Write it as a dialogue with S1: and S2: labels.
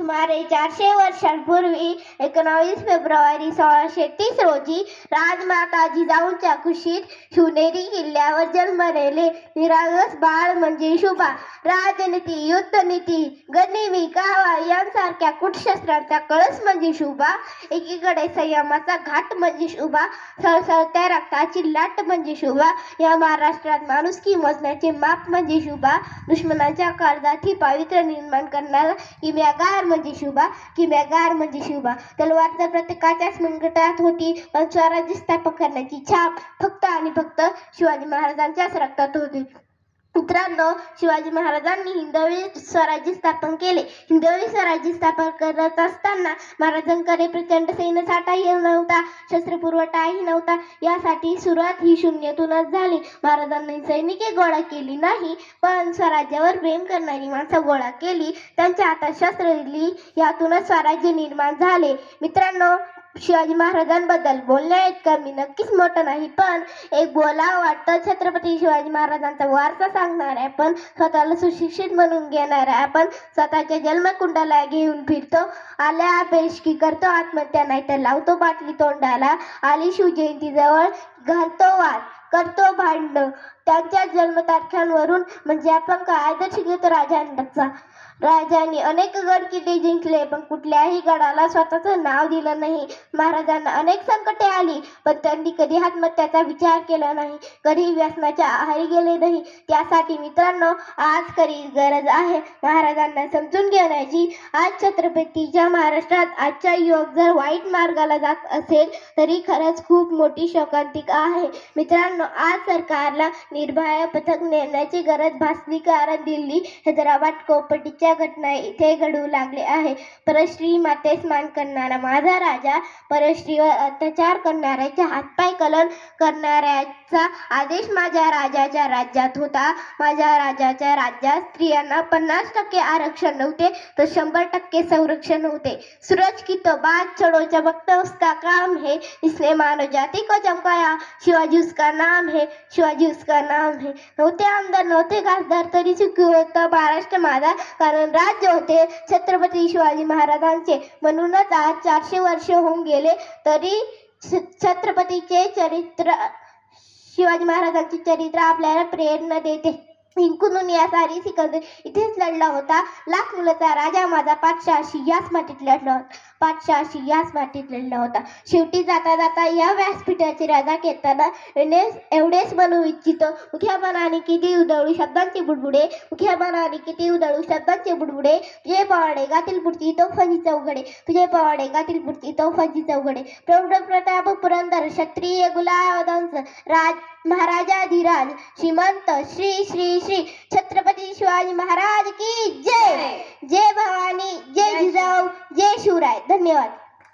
S1: सुमारे 400 वर्षांपूर्वी 19 फेब्रुवारी 1630 रोजी राजमाता जिजाऊंच्या कुशीत शिवनेरी किल्ल्यावर जन्मलेले निरागस बाळ म्हणजे शुभा. राजनीती, युद्धनीती, गनिमी, कावा यांसारख्या कुटशस्त्रांचा कळस म्हणजे शुभा. एकीकडे संयमाचा घाट म्हणजे शुभा, सळसळत्या रक्ताची लाट म्हणजे शुभा. या महाराष्ट्रात माणुसकी मोजण्याचे माप म्हणजे शुभा. दुश्मनाच्या काळजात पावित्र्य निर्माण करणारा किम्यागार म्हणजे शुभा. किम्यागार म्हणजे शुभा. तलवार तर प्रत्येकाच्याच मनगटात होती, पण स्वराज्य स्थापन करण्याची छाप फक्त आणि फक्त शिवाजी महाराजांच्याच रक्तात होती. मित्रांनो, शिवाजी महाराजांनी हिंदवी स्वराज्य स्थापन केले. हिंदवी स्वराज्य स्थापन करत असताना महाराजांकडे प्रचंड सैन्यसाठाही नव्हता, शस्त्रपुरवठाही नव्हता. यासाठी सुरुवात ही शून्यातूनच झाली. महाराजांनी सैनिके गोळा केली नाही, पण स्वराज्यावर प्रेम करणारी माणसं गोळा केली, त्यांच्या हातात शस्त्र दिली. यातूनच स्वराज्य निर्माण झाले. मित्रांनो, शिवाजी महाराजांबद्दल बोलण्या इतकं मी नक्कीच मोठं नाही, पण एक बोलावं वाटतं. छत्रपती शिवाजी महाराजांचा वारसा सांगणाऱ्या, पण स्वतःला सुशिक्षित म्हणून घेणाऱ्या, आपण स्वतःच्या जन्मकुंडाला घेऊन फिरतो. आल्या पेशकी करतो आत्महत्या, नाही तर लावतो बाटली तोंडाला. आली शिवजयंती जवळ घालतो वाद, करतो भांडण. त्यांच्या जन्मतारखांवरून म्हणजे आपण काय आदर्श घेतो राजांचा. राजांनी अनेक गड किल्ले जिंकले, पण कुठल्याही गडाला स्वतःचं नाव दिलं नाही. महाराजांना अनेक संकटे आली, पण त्यांनी कधी आत्महत्याचा विचार केला नाही, कधी व्यसनाच्या आहारी गेले नाही. त्यासाठी मित्रांनो, आज खरी गरज आहे महाराजांना समजून घेण्याची. आज छत्रपतीच्या महाराष्ट्रात आजचा युवक जर वाईट मार्गाला जात असेल तरी खरंच खूप मोठी शोकांतिका आहे. मित्रांनो, आज सरकारला निर्भया पथक नेण्याची गरज भासली, कारण दिल्ली, हैदराबाद, कोपटीच्या घटना इथे घडू लागले आहे. परश्री मातेस मान करणारा माझा राजा, परश्रीवर अत्याचार करणाऱ्याचे हातपाय कलन करणाऱ्याचा आदेश माझ्या राजाच्या राज्यात होता. माझ्या राजाच्या राज्यात स्त्रियांना 50% आरक्षण नव्हते, तर 100% संरक्षण होते. सूरज की तो बात छोड़ो, चमकता उसका काम है, इसने मानव जाति को चमकाया. शिवाजी उसका नाम है, शिवाजी उसका नाम है. नव्हते आमदार, नव्हते खासदार, तरी सुखी होतं महाराष्ट्र माझा, कारण राज्य होते छत्रपती शिवाजी महाराजांचे. म्हणूनच आज 400 वर्ष होऊन गेले तरी छत्रपतीचे चरित्र, शिवाजी महाराजांचे चरित्र आपल्याला प्रेरणा देते. जिंकून या सारी सिकंदर इथेच लढला होता. लाख मुलाचा राजा माझा पातशाही याच मातीत लढला होता, पातशाही याच मातीत लढला होता. शेवटी जाता जाता या व्यासपीठाची राजा घेताना एवढेच बनवू इच्छितो. मुख्या मनाने किती उधळू शब्दांचे बुडबुडे, मुख्या मनाने किती उधळू शब्दांचे बुडबुडे. तुझे पवाडे गातील पुढची तोफांची चौघडे, तुझे पवाडे गातील पुढची तोफांची चौघडे. प्रौढ प्रताप पुरंदर क्षत्रिय गुलावंश राज महाराजाधिराज श्रीमंत श्री श्री श्री छत्रपती शिवाजी महाराज की जय. जय भवानी, जय जिजाऊ, जय शिवराय. धन्यवाद.